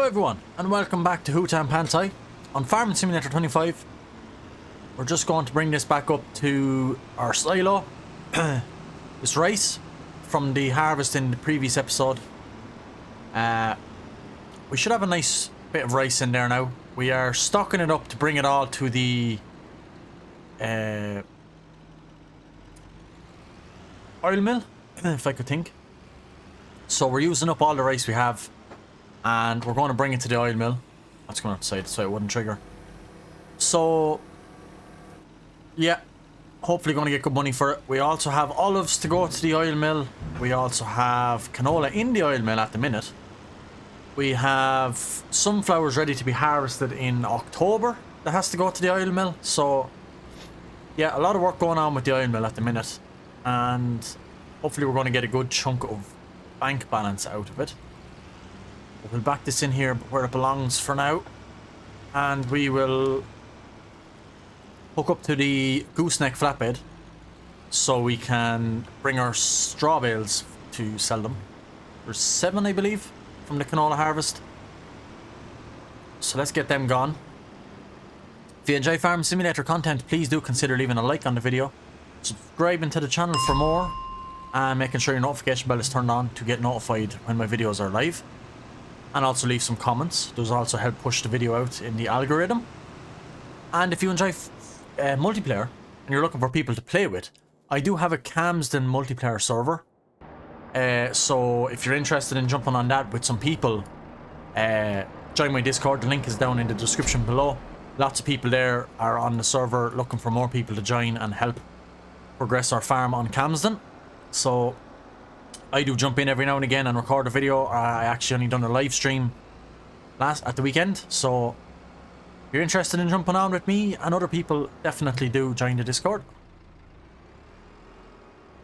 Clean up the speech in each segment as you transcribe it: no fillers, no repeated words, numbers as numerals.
everyone, and welcome back to Hutan Pantai on Farming Simulator 25. We're just going to bring this back up to our silo. This rice from the harvest in the previous episode. We should have a nice bit of rice in there now. We are stocking it up to bring it all to the oil mill, if I could think. So we're using up all the rice we have, and we're going to bring it to the oil mill. That's going outside so it wouldn't trigger. So yeah, hopefully going to get good money for it. We also have olives to go to the oil mill. We also have canola in the oil mill at the minute. We have sunflowers ready to be harvested in October that has to go to the oil mill. So yeah, a lot of work going on with the oil mill at the minute, and hopefully we're going to get a good chunk of bank balance out of it. We'll back this in here where it belongs for now, and we will hook up to the gooseneck flatbed so we can bring our straw bales to sell them. There's 7, I believe, from the canola harvest, so let's get them gone. If you enjoy Farm Simulator content, please do consider leaving a like on the video, subscribing to the channel for more, and making sure your notification bell is turned on to get notified when my videos are live. And also leave some comments. Those also help push the video out in the algorithm. And if you enjoy multiplayer and you're looking for people to play with, I do have a Camsden multiplayer server. So if you're interested in jumping on that with some people, join my Discord. The link is down in the description below. Lots of people there are on the server looking for more people to join and help progress our farm on Camsden. So I do jump in every now and again and record a video. I actually only done a live stream at the weekend, so if you're interested in jumping on with me and other people, definitely do join the Discord.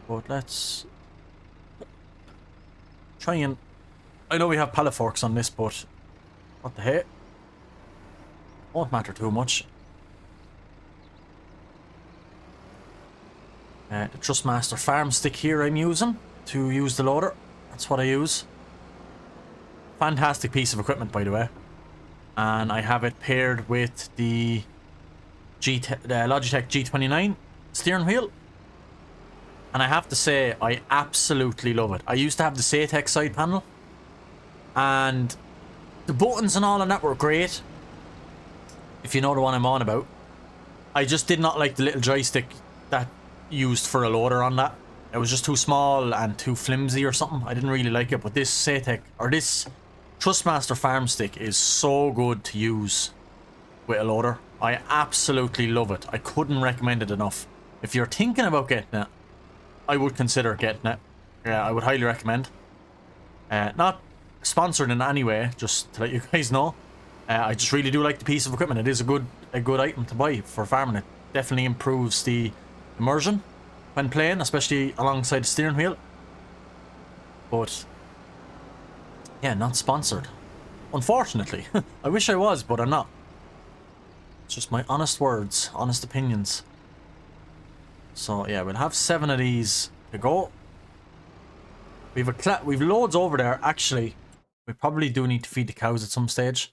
But let's try and... I know we have pallet forks on this, but what the heck? Won't matter too much. The Trustmaster farm stick here I'm using to use the loader. That's what I use. Fantastic piece of equipment, by the way. And I have it paired with the Logitech G29 steering wheel. And I have to say, I absolutely love it. I used to have the Satex side panel, and the buttons and all on that were great, if you know the one I'm on about. I just did not like the little joystick that used for a loader on that. It was just too small and too flimsy or something. I didn't really like it, but this Satex, or this Trustmaster farm stick, is so good to use with a loader. I absolutely love it. I couldn't recommend it enough. If you're thinking about getting it, I would consider getting it. Yeah, I would highly recommend. Not sponsored in any way, just to let you guys know. I just really do like the piece of equipment. It is a good item to buy for farming. It definitely improves the immersion when playing, especially alongside the steering wheel. But yeah, not sponsored, unfortunately. I wish I was, but I'm not. It's just my honest words, honest opinions. So yeah, we'll have 7 of these to go. We've loads over there. Actually, we probably do need to feed the cows at some stage.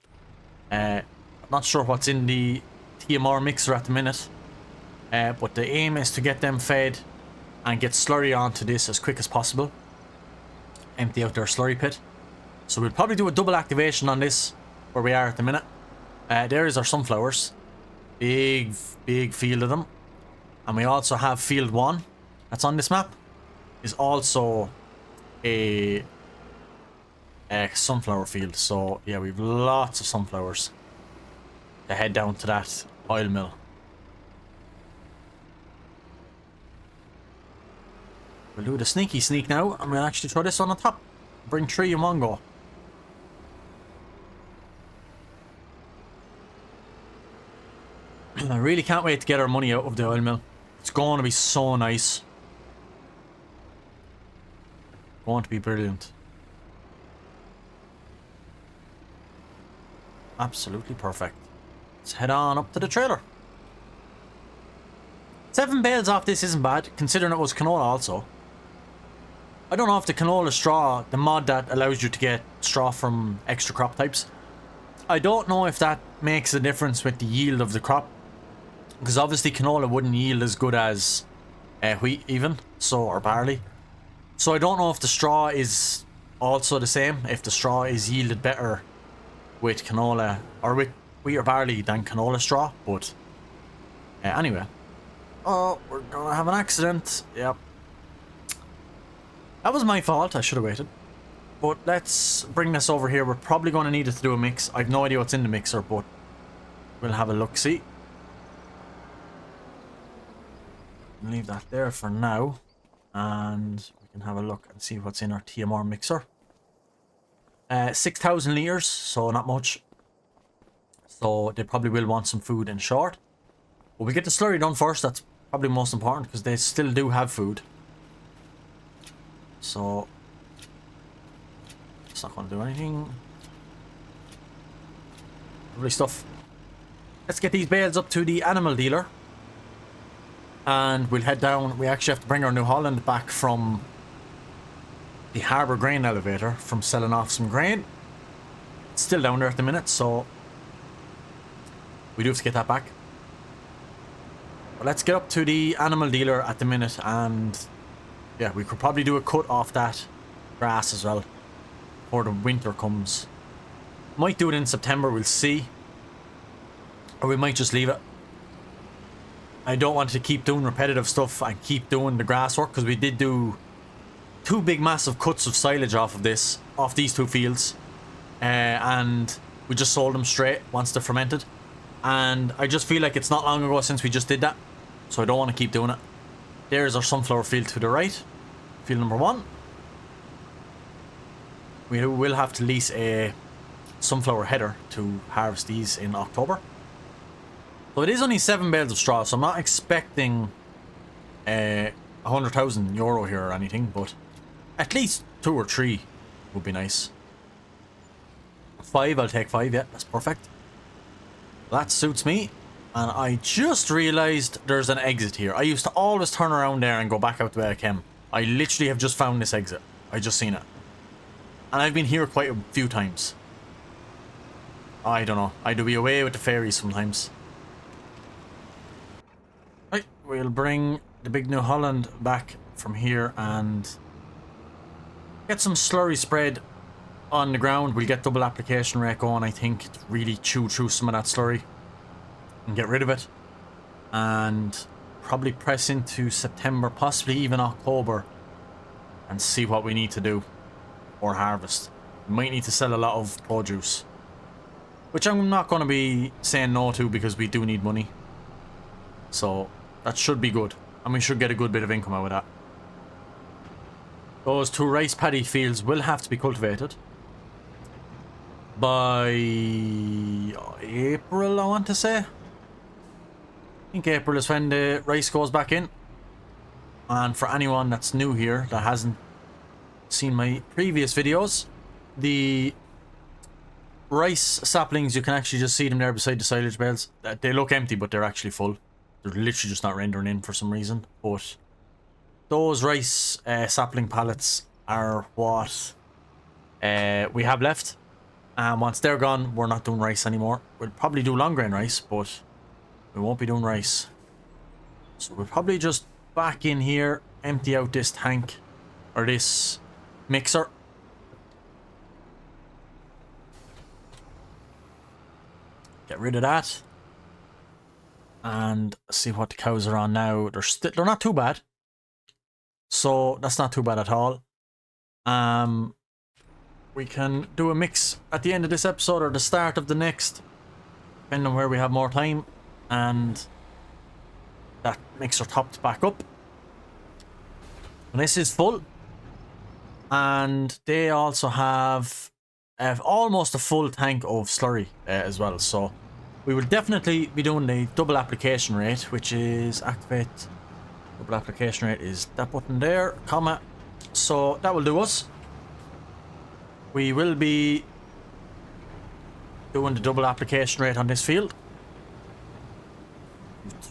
I'm not sure what's in the TMR mixer at the minute, but the aim is to get them fed and get slurry onto this as quick as possible. Empty out their slurry pit. So we'll probably do a double activation on this where we are at the minute. There is our sunflowers. Big field of them. And we also have field 1 that's on this map. Is also a sunflower field. So yeah, we've lots of sunflowers to head down to that oil mill. We'll do the sneaky sneak now, and we'll actually throw this on the top. Bring 3 in one go. I really can't wait to get our money out of the oil mill. It's going to be so nice. Going to be brilliant. Absolutely perfect. Let's head on up to the trailer. 7 bales off this isn't bad, considering it was canola also. I don't know if the canola straw, the mod that allows you to get straw from extra crop types, I don't know if that makes a difference with the yield of the crop, because obviously canola wouldn't yield as good as wheat even, so, or barley. So I don't know if the straw is also the same, if the straw is yielded better with canola or with wheat or barley than canola straw, but anyway. Oh, we're gonna have an accident. Yep. That was my fault, I should have waited. But let's bring this over here. We're probably going to need it to do a mix. I've no idea what's in the mixer, but we'll have a look-see. Leave that there for now. And we can have a look and see what's in our TMR mixer. 6,000 litres, so not much. So they probably will want some food in short. But we get the slurry done first. That's probably most important because they still do have food. So it's not going to do anything. Lovely stuff. Let's get these bales up to the animal dealer. And we'll head down. We actually have to bring our New Holland back from the harbour grain elevator from selling off some grain. It's still down there at the minute, so we do have to get that back. But let's get up to the animal dealer at the minute, and yeah, we could probably do a cut off that grass as well before the winter comes. Might do it in September, we'll see. Or we might just leave it. I don't want to keep doing repetitive stuff and keep doing the grass work, because we did do 2 big massive cuts of silage off of this, off these 2 fields. And we just sold them straight once they're fermented. And I just feel like it's not long ago since we just did that. So I don't want to keep doing it. There's our sunflower field to the right. Field number 1. We will have to lease a sunflower header to harvest these in October. So it is only 7 bales of straw, so I'm not expecting 100,000 euro here or anything, but at least 2 or 3 would be nice. 5, I'll take 5, yeah, that's perfect. That suits me. And I just realised there's an exit here. I used to always turn around there and go back out the way I came. I literally have just found this exit. I just seen it. And I've been here quite a few times. I don't know. I do be away with the fairies sometimes. Right, we'll bring the big New Holland back from here and get some slurry spread on the ground. We'll get double application rate going, I think, to really chew through some of that slurry and get rid of it. And probably press into September, possibly even October, and see what we need to do or harvest. We might need to sell a lot of produce, which I'm not going to be saying no to, because we do need money. So that should be good, and we should get a good bit of income out of that. Those 2 rice paddy fields will have to be cultivated by April, I want to say. I think April is when the rice goes back in. And for anyone that's new here that hasn't seen my previous videos, the rice saplings, you can actually just see them there beside the silage bales. They look empty, but they're actually full. They're literally just not rendering in for some reason. But those rice sapling pallets are what we have left. And once they're gone, we're not doing rice anymore. We'll probably do long grain rice, but we won't be doing rice. So we'll probably just back in here, empty out this tank, or this mixer. Get rid of that. And see what the cows are on now. They're not too bad. So that's not too bad at all. We can do a mix at the end of this episode or the start of the next, depending on where we have more time. And that mixer topped back up. And this is full. And they also have almost a full tank of slurry as well. So we will definitely be doing the double application rate, which is activate. Double application rate is that button there, comma. So that will do us. We will be doing the double application rate on this field.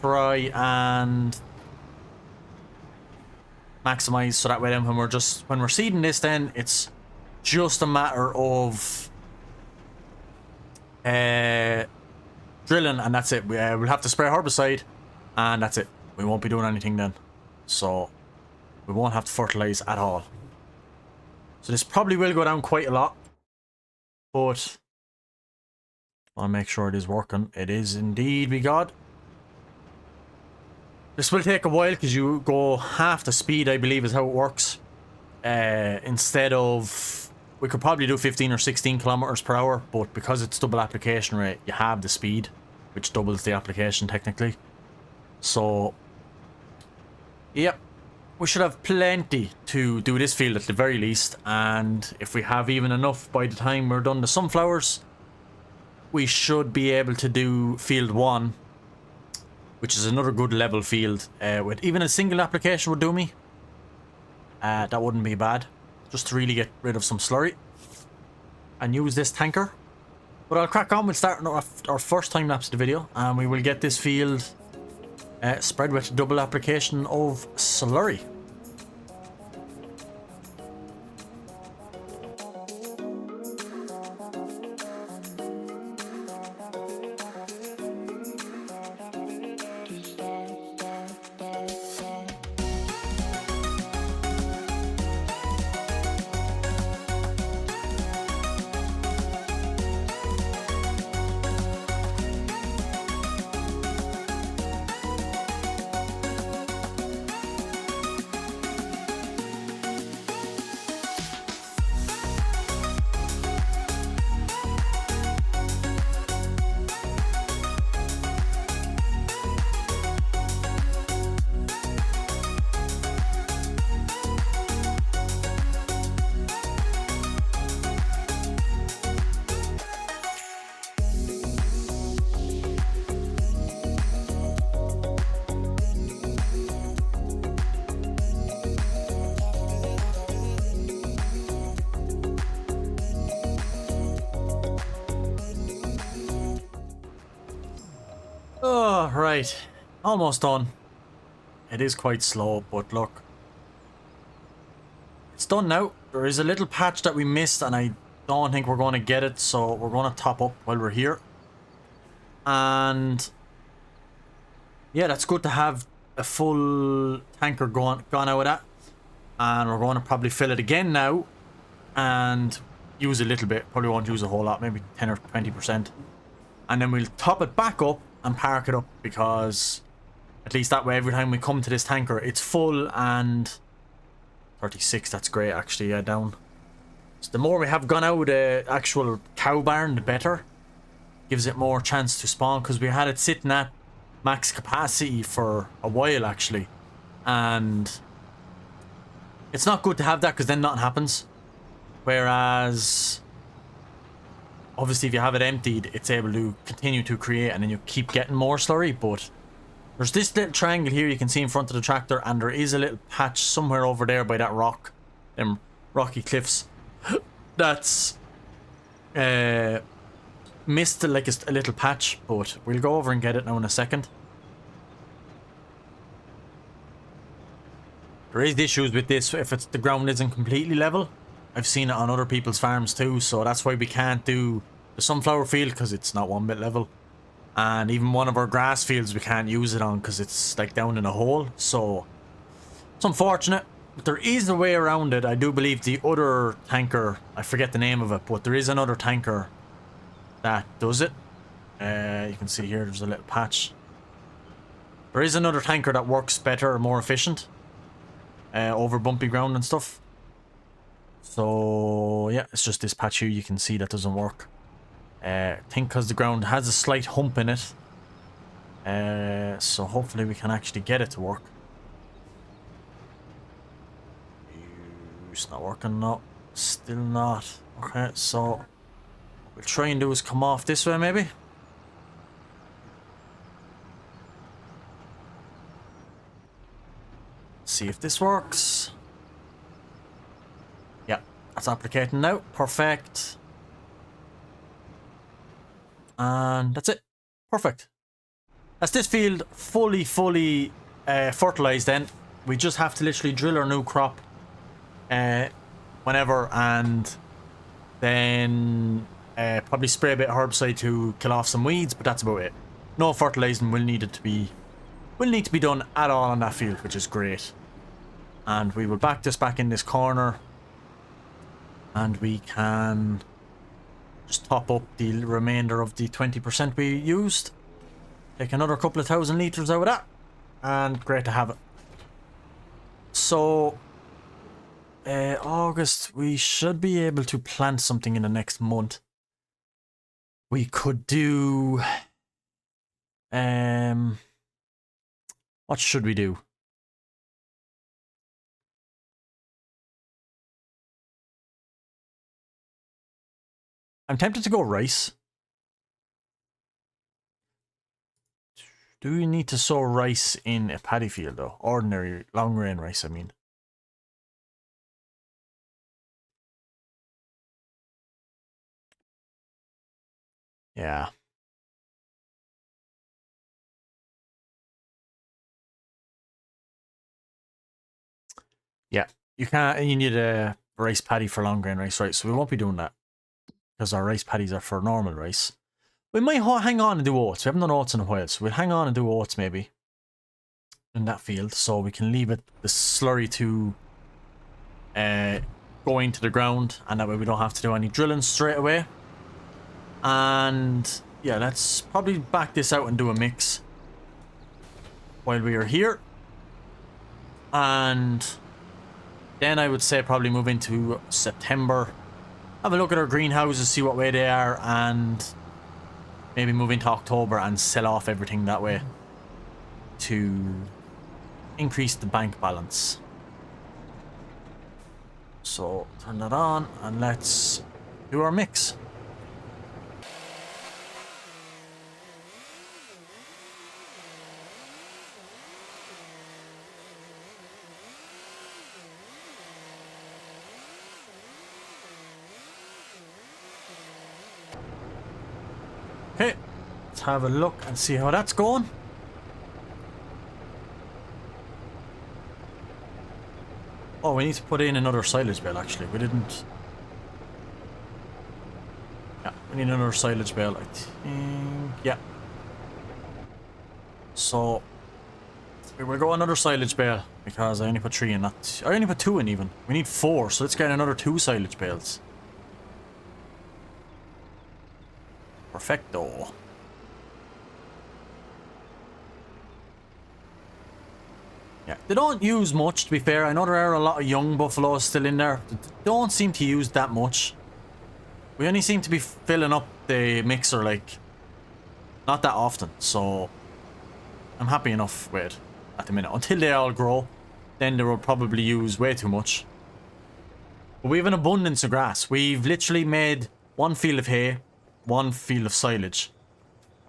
Try and maximize so that way then when we're seeding this, then it's just a matter of drilling, and that's it. We'll have to spray herbicide, and that's it. We won't be doing anything then. So we won't have to fertilize at all. So this probably will go down quite a lot, but I'll make sure it is working. It is indeed, be God. This will take a while because you go half the speed, I believe, is how it works. Instead of, we could probably do 15 or 16 kilometers per hour, but because it's double application rate, you have the speed, which doubles the application technically. So, yep, we should have plenty to do this field at the very least, and if we have even enough by the time we're done the sunflowers, we should be able to do field 1, which is another good level field. With even a single application would do me. That wouldn't be bad, just to really get rid of some slurry and use this tanker. But I'll crack on. We'll start our first time lapse of the video, and we will get this field spread with double application of slurry. Oh, right. Almost done. It is quite slow, but look. It's done now. There is a little patch that we missed, and I don't think we're going to get it, so we're going to top up while we're here. And yeah, that's good to have a full tanker gone out of that. And we're going to probably fill it again now and use a little bit. Probably won't use a whole lot, maybe 10 or 20%. And then we'll top it back up and park it up, because at least that way every time we come to this tanker it's full. And 36, that's great actually. Yeah, down. So the more we have gone out of the actual cow barn, the better. Gives it more chance to spawn, because we had it sitting at max capacity for a while actually, and it's not good to have that, because then nothing happens. Whereas obviously if you have it emptied, it's able to continue to create, and then you keep getting more slurry. But there's this little triangle here you can see in front of the tractor, and there is a little patch somewhere over there by that rock, them rocky cliffs, that's missed like a little patch, but we'll go over and get it now in a second. There is issues with this if the ground isn't completely level. I've seen it on other people's farms too, so that's why we can't do the sunflower field, because it's not one bit level. And even one of our grass fields we can't use it on because it's like down in a hole, so it's unfortunate. But there is a way around it. I do believe the other tanker, I forget the name of it, but there is another tanker that does it. You can see here there's a little patch. There is another tanker that works better, more efficient over bumpy ground and stuff. So yeah, it's just this patch here you can see that doesn't work. I think because the ground has a slight hump in it. So hopefully we can actually get it to work. It's not working, no. Still not. Okay, so what we'll try and do is come off this way maybe. See if this works. Yeah, that's applicating now. Perfect. And that's it. Perfect. That's this field fully fertilized then. We just have to literally drill our new crop whenever, and then Probably spray a bit of herbicide to kill off some weeds, but that's about it. No fertilizing will need to be done at all on that field, which is great. And we will back this back in this corner, and we can just top up the remainder of the 20% we used. Take another couple of 1,000 litres out of that, and great to have it. So August, we should be able to plant something in the next month. We could do what should we do? I'm tempted to go rice. Do we need to sow rice in a paddy field though? Ordinary long grain rice, I mean. Yeah. Yeah. You need a rice paddy for long grain rice, right? So we won't be doing that, because our rice paddies are for normal rice. We might hang on and do oats. We haven't done oats in a while, so we'll hang on and do oats maybe in that field, so we can leave it the slurry to go into the ground, and that way we don't have to do any drilling straight away. And yeah, let's probably back this out and do a mix while we are here. And then I would say probably move into September, have a look at our greenhouses, see what way they are, and maybe move into October and sell off everything that way to increase the bank balance. So turn that on and let's do our mix. Okay, let's have a look and see how that's going. Oh, we need to put in another silage bale, actually. We didn't... Yeah, we need another silage bale, I think. Yeah. So, we will go another silage bale, because I only put 3 in that. I only put 2 in even. We need 4, so let's get another 2 silage bales. Perfecto. Yeah, they don't use much, to be fair. I know there are a lot of young buffaloes still in there. They don't seem to use that much. We only seem to be filling up the mixer, like, not that often. So, I'm happy enough with it at the minute. Until they all grow, then they will probably use way too much. But we have an abundance of grass. We've literally made 1 field of hay, 1 field of silage.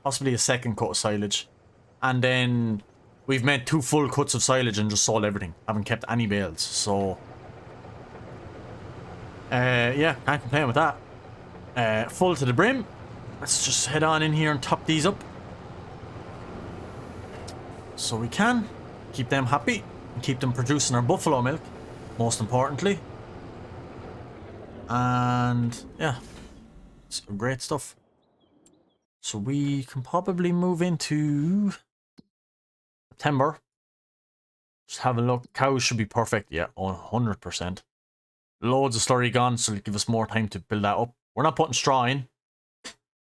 Possibly a second cut of silage. And then we've made 2 full cuts of silage and just sold everything. Haven't kept any bales, so... yeah, can't complain with that. Full to the brim. Let's just head on in here and top these up. So we can keep them happy and keep them producing our buffalo milk, most importantly. And yeah, it's great stuff. So we can probably move into September. Just have a look. Cows should be perfect. Yeah, 100%. Loads of slurry gone, so it'll give us more time to build that up. We're not putting straw in.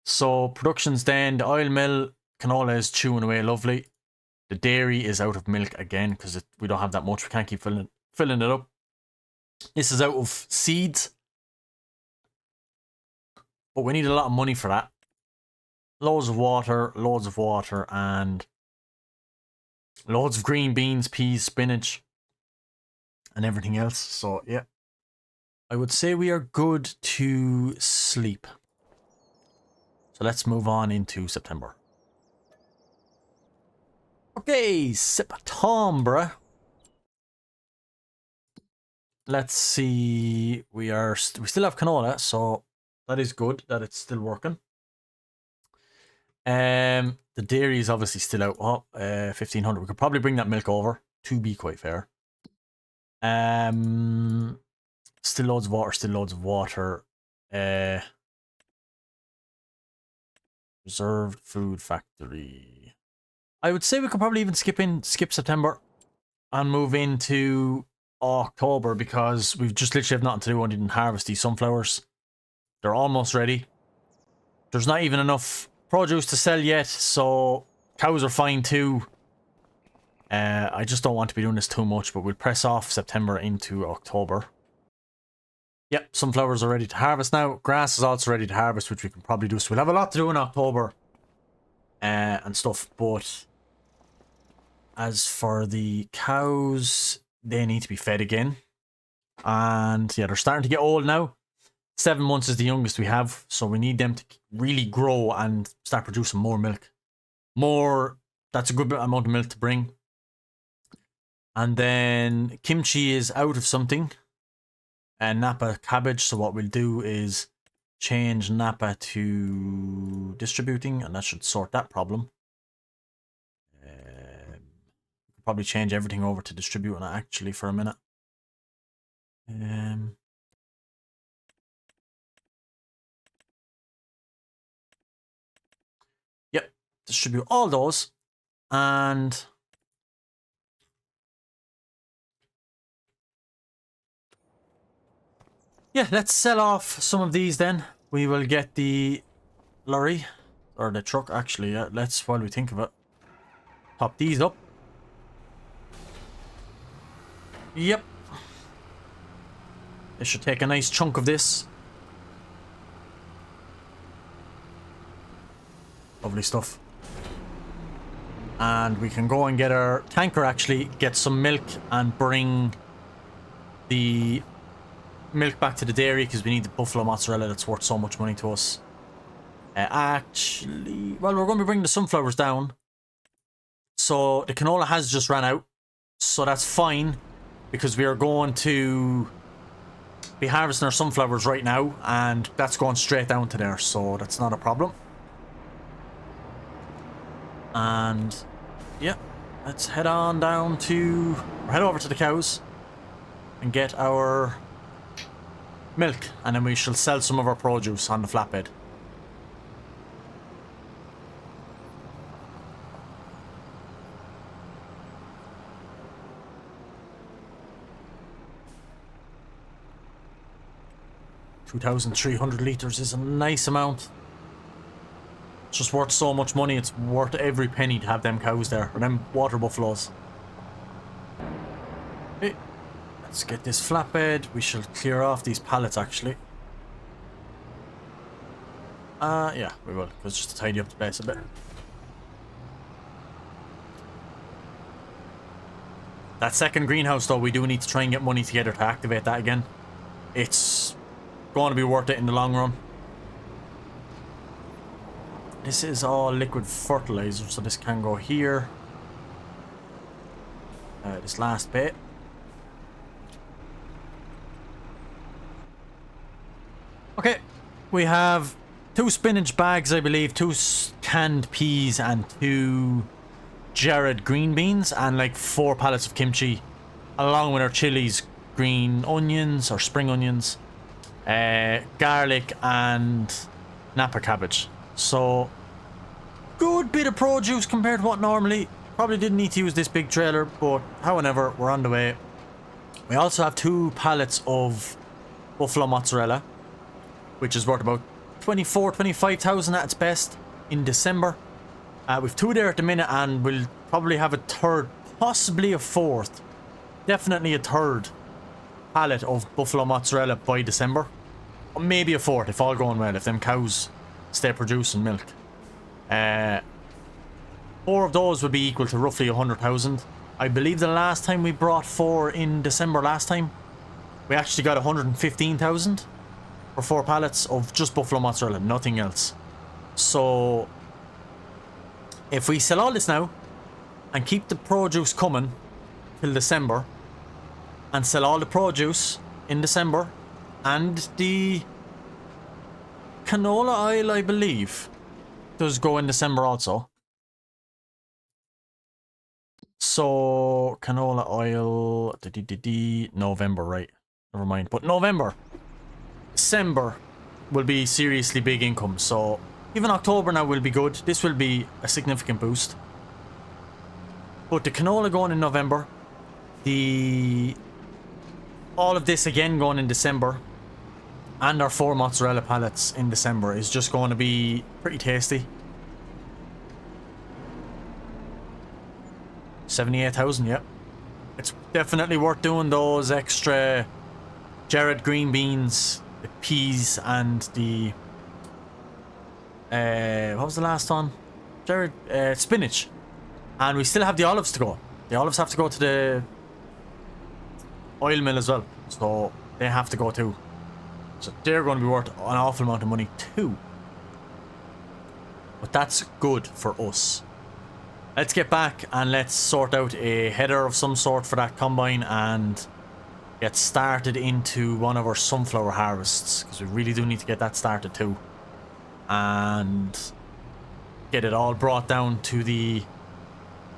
So production's then. The oil mill, canola is chewing away lovely. The dairy is out of milk again because we don't have that much. We can't keep filling it up. This is out of seeds. But we need a lot of money for that. Loads of water, and loads of green beans, peas, spinach, and everything else. So, yeah. I would say we are good to sleep. So let's move on into September. Okay, September. Let's see. We still have canola, so that is good that it's still working. The dairy is obviously still out. Oh, 1,500. We could probably bring that milk over, to be quite fair. Still loads of water, Reserved food factory. I would say we could probably even skip September and move into October because we've just literally have nothing to do other than harvest these sunflowers. They're almost ready. There's not even enough produce to sell yet, so cows are fine too. I just don't want to be doing this too much, but we'll press off September into October. Yep, sunflowers are ready to harvest now. Grass is also ready to harvest, which we can probably do. So we'll have a lot to do in October and stuff. But as for the cows, they need to be fed again. And yeah, they're starting to get old now. 7 months is the youngest we have. So we need them to really grow and start producing more milk. That's a good amount of milk to bring. And then kimchi is out of something. And Napa cabbage. So what we'll do is change Napa to distributing, and that should sort that problem. Probably change everything over to distributing actually for a minute. Yep, distribute all those, and yeah, let's sell off some of these then. We will get the lorry, or the truck actually, yeah, let's, while we think of it, pop these up. Yep. They should take a nice chunk of this. Lovely stuff. And we can go and get our tanker actually, get some milk and bring the milk back to the dairy because we need the buffalo mozzarella that's worth so much money to us. Actually, well, we're going to be bringing the sunflowers down. So the canola has just ran out. So that's fine because we are going to be harvesting our sunflowers right now and that's going straight down to there. So that's not a problem. And yeah, let's head on down to, head over to the cows and get our milk, and then we shall sell some of our produce on the flatbed. $2,300 liters is a nice amount. It's just worth so much money. It's worth every penny to have them cows there, or them water buffaloes. Okay. Let's get this flatbed. We shall clear off these pallets actually. Yeah, we will. Because just to tidy up the place a bit. That second greenhouse though, we do need to try and get money together to activate that again. It's going to be worth it in the long run. This is all liquid fertilizer, so this can go here. This last bit. Okay, we have 2 spinach bags, I believe, 2 canned peas, and 2 jarred green beans, and like 4 pallets of kimchi, along with our chilies, green onions or spring onions, garlic, and Napa cabbage. So, good bit of produce compared to what normally. Probably didn't need to use this big trailer, but however, we're on the way. We also have 2 pallets of buffalo mozzarella, which is worth about 25,000 at its best in December. We've 2 there at the minute, and we'll probably have a 3rd, possibly a 4th, definitely a 3rd pallet of buffalo mozzarella by December. Or maybe a 4th if all going well, if them cows stay producing milk. 4 of those would be equal to roughly 100,000. I believe the last time we brought 4 in December last time, we actually got 115,000 for 4 pallets of just buffalo mozzarella, nothing else. So if we sell all this now and keep the produce coming till December, and sell all the produce in December, and the canola oil, I believe, does go in December also. So canola oil, November, right? Never mind. But November, December will be seriously big income. So even October now will be good. This will be a significant boost. But the canola going in November, all of this again going in December, and our 4 mozzarella pallets in December is just going to be pretty tasty. 78,000, yep. It's definitely worth doing those extra Jared green beans, the peas, and the what was the last one? Jared spinach. And we still have the olives to go. The olives have to go to the oil mill as well, so they have to go too. So they're going to be worth an awful amount of money too. But that's good for us. Let's get back and let's sort out a header of some sort for that combine and get started into one of our sunflower harvests, because we really do need to get that started too. And get it all brought down to the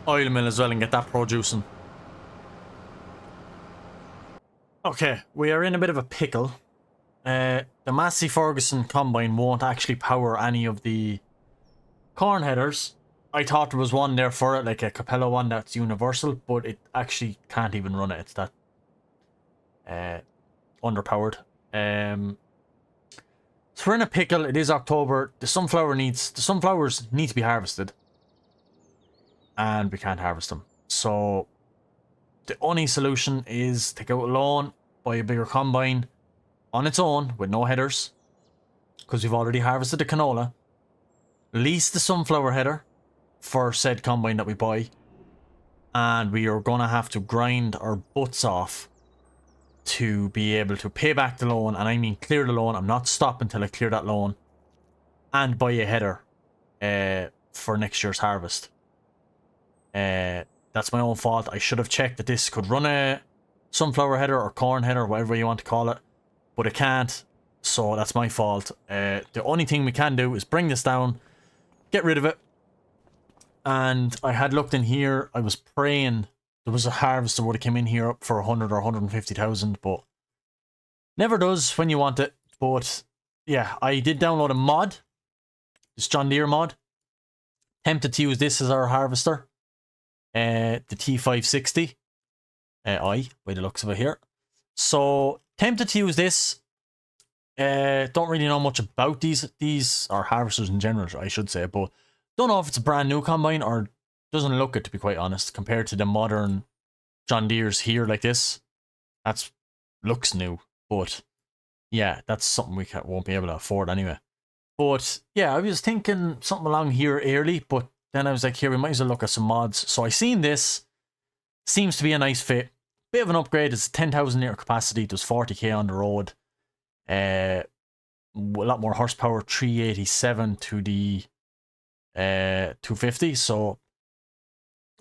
oil mill as well and get that producing. Okay, we are in a bit of a pickle. The Massey Ferguson combine won't actually power any of the corn headers. I thought there was one there for it, like a Capello one that's universal, but it actually can't even run it. It's that underpowered. So we're in a pickle. It is October. The sunflowers need to be harvested, and we can't harvest them. So the only solution is take out a loan, buy a bigger combine on its own with no headers, because we've already harvested the canola. Lease the sunflower header for said combine that we buy, and we are gonna have to grind our butts off to be able to pay back the loan, and I mean clear the loan. I'm not stopping until I clear that loan, and buy a header for next year's harvest. That's my own fault. I should have checked that this could run a sunflower header or corn header, whatever you want to call it, but it can't, so that's my fault. The only thing we can do is bring this down, get rid of it. And I had looked in here, I was praying there was a harvester would have come in here up for 100 or 150,000, but never does when you want it. But yeah, I did download a mod, this John Deere mod. Tempted to use this as our harvester, the T560 I, by the looks of it here. So tempted to use this. Don't really know much about these are harvesters in general, I should say, but don't know if it's a brand new combine or doesn't look it, to be quite honest, compared to the modern John Deere's here like this. That's looks new, but yeah, that's something we won't be able to afford anyway. But yeah, I was thinking something along here early, but then I was like, here, we might as well look at some mods. So I seen this, seems to be a nice fit. Bit of an upgrade. It's 10,000 litre capacity, does 40k on the road. A lot more horsepower, 387 to the 250. So,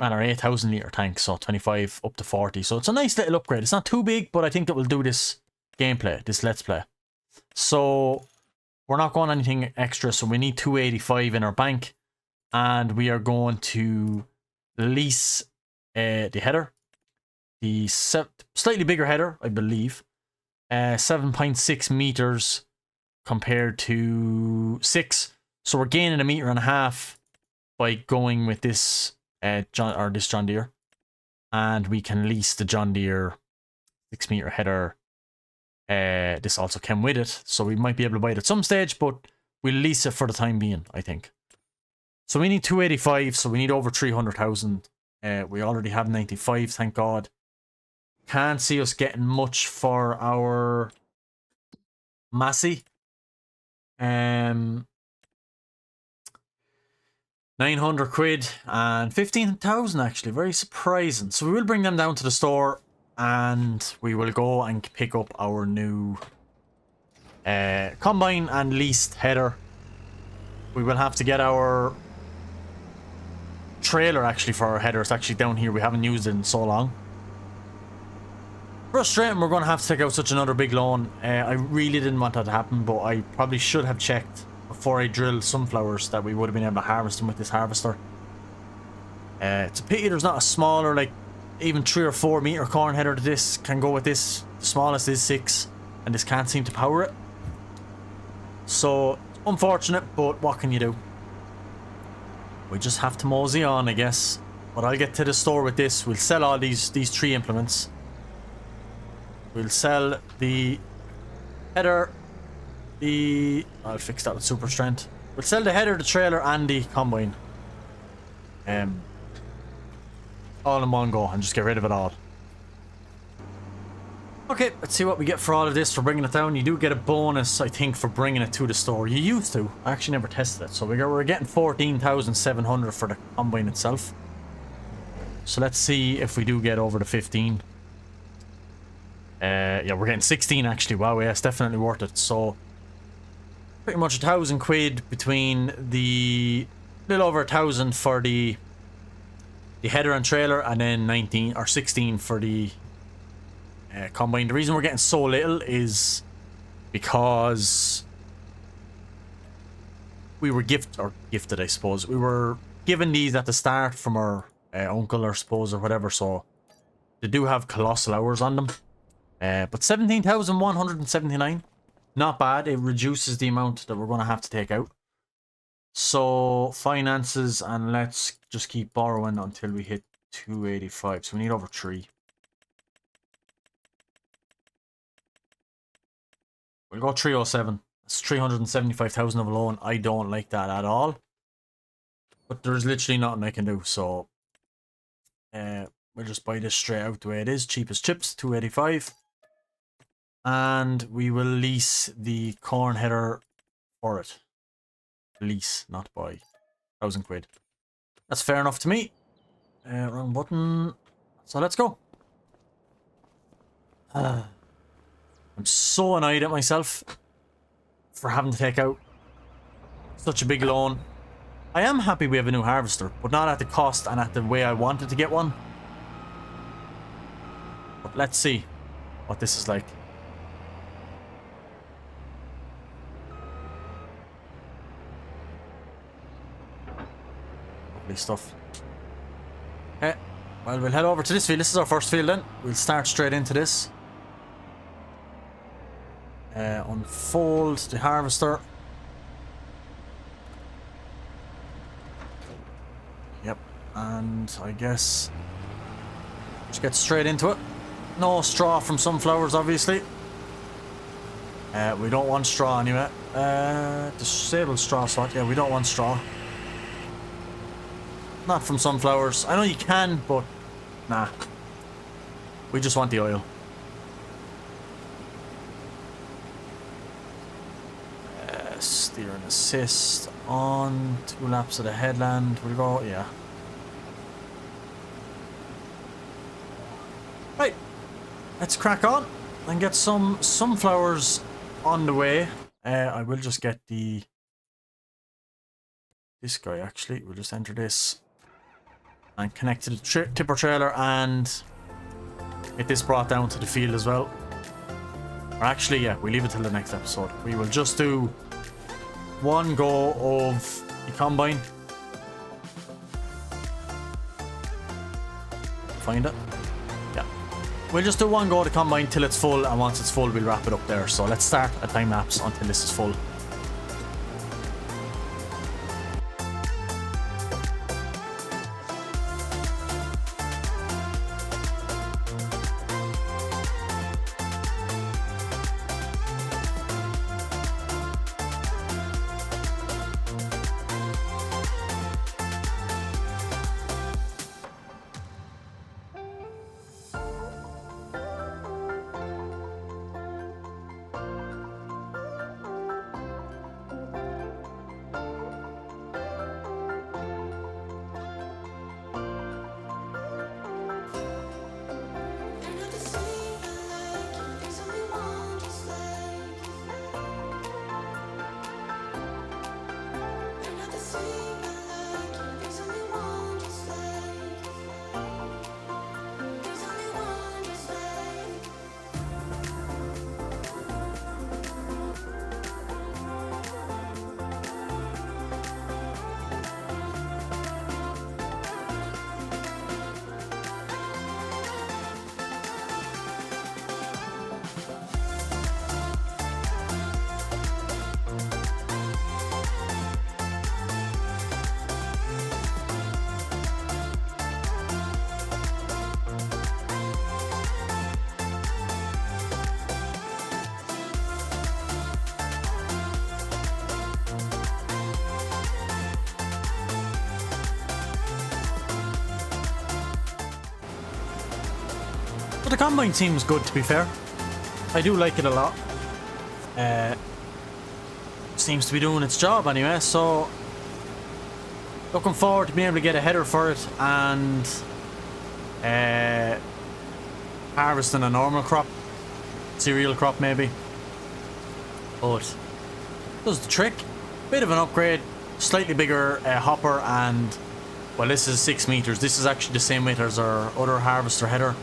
and our 8,000 litre tank, so 25 up to 40. So it's a nice little upgrade. It's not too big, but I think it will do this gameplay, this let's play. So we're not going anything extra, so we need 285 in our bank, and we are going to lease the header, the slightly bigger header, I believe, 7.6 meters compared to 6. So we're gaining 1.5 meters by going with this John Deere, and we can lease the John Deere 6 meter header. This also came with it, so we might be able to buy it at some stage, but we'll lease it for the time being, I think. So we need 285, so we need over 300,000. We already have 95, thank God. Can't see us getting much for our Massey. 900 quid and 15,000 actually, very surprising. So we will bring them down to the store and we will go and pick up our new combine and leased header. We will have to get our trailer actually for our header. It's actually down here, we haven't used it in so long. Frustrating, we're going to have to take out such another big loan. I really didn't want that to happen, but I probably should have checked before I drilled sunflowers that we would have been able to harvest them with this harvester. It's a pity there's not a smaller, like even 3 or 4 meter corn header that this can go with this. The smallest is 6, and this can't seem to power it. So Unfortunate, but what can you do? We just have to mosey on, I guess. But I'll get to the store with this. We'll sell all these 3 implements. We'll sell the header, I'll fix that with super strength. We'll sell the header, the trailer, and the combine. All in one go, and just get rid of it all. Okay, let's see what we get for all of this for bringing it down. You do get a bonus, I think, for bringing it to the store. You used to. I actually never tested it. So we're getting 14,700 for the combine itself. So let's see if we do get over the 15. Yeah, we're getting 16 actually. Wow, yeah, it's definitely worth it. So pretty much 1,000 quid between the little over 1,000 for the header and trailer, and then 19 or 16 for the combine. The reason we're getting so little is because we were gifted, I suppose. We were given these at the start from our uncle, or suppose, or whatever. So they do have colossal hours on them. But 17,179, not bad. It reduces the amount that we're going to have to take out. So finances, and let's just keep borrowing until we hit 285. So we need over 3. We'll go 307. That's 375,000 of a loan. I don't like that at all. But there's literally nothing I can do. So we'll just buy this straight out the way it is. Cheapest chips, 285. And we will lease the corn header for it. Lease, not buy. 1,000 quid. That's fair enough to me. Wrong button. So let's go. I'm so annoyed at myself for having to take out such a big loan. I am happy we have a new harvester, but not at the cost and at the way I wanted to get one. But let's see what this is like. Lovely stuff. Okay, well, we'll head over to this field. This is our first field then. We'll start straight into this. Unfold the harvester. Yep, and I guess just get straight into it. No straw from sunflowers, obviously. We don't want straw anyway. Disable straw slot. Yeah, we don't want straw. Not from sunflowers. I know you can, but nah. We just want the oil. Steer and assist on 2 laps of the headland. We'll go, yeah. Right, let's crack on and get some sunflowers on the way. I will just get this guy actually. We'll just enter this and connect to the tipper trailer and get this brought down to the field as well. Or actually, yeah, we leave it till the next episode. We will just do one go of the combine. Find it. Yeah. We'll just do one go of the combine till it's full, and once it's full, we'll wrap it up there. So let's start a time lapse until this is full. But the combine seems good, to be fair. I do like it a lot. Seems to be doing its job anyway, so looking forward to being able to get a header for it and harvesting a normal crop, cereal crop maybe. But does the trick. Bit of an upgrade, slightly bigger hopper, and well, this is 6 meters. This is actually the same weight as our other harvester header,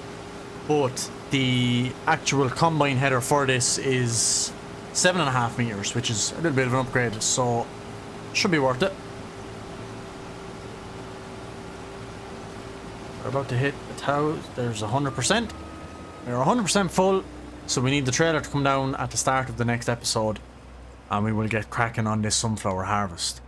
but the actual combine header for this is 7.5 meters, which is a little bit of an upgrade, so should be worth it. We're about to hit the tower. There's 100%. We're 100% full, so we need the trailer to come down at the start of the next episode, and we will get cracking on this sunflower harvest.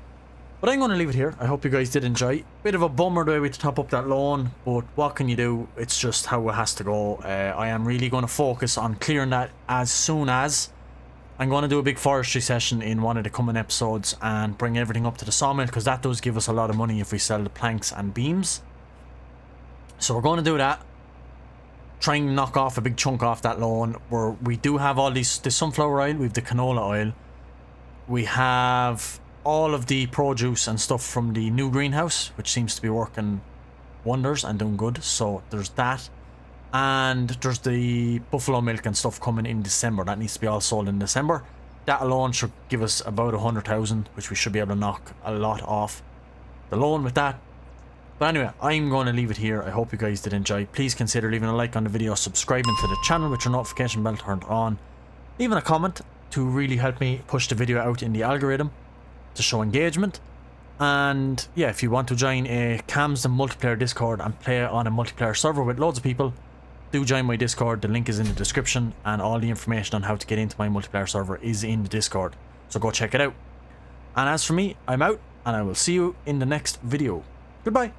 But I'm going to leave it here. I hope you guys did enjoy. Bit of a bummer the way we had to top up that loan, but what can you do? It's just how it has to go. I am really going to focus on clearing that as soon as. I'm going to do a big forestry session in one of the coming episodes and bring everything up to the sawmill, because that does give us a lot of money if we sell the planks and beams. So we're going to do that. Try and knock off a big chunk off that loan. We do have all this sunflower oil. We have the canola oil. We have all of the produce and stuff from the new greenhouse, which seems to be working wonders and doing good. So there's that. And there's the buffalo milk and stuff coming in December. That needs to be all sold in December. That alone should give us about 100,000, which we should be able to knock a lot off the loan with that. But anyway, I'm going to leave it here. I hope you guys did enjoy. Please consider leaving a like on the video, subscribing to the channel with your notification bell turned on, leaving a comment to really help me push the video out in the algorithm to show engagement. And yeah, if you want to join a Camsden multiplayer Discord and play on a multiplayer server with loads of people, do join my Discord. The link is in the description, and all the information on how to get into my multiplayer server is in the Discord, so go check it out. And as for me, I'm out, and I will see you in the next video. Goodbye.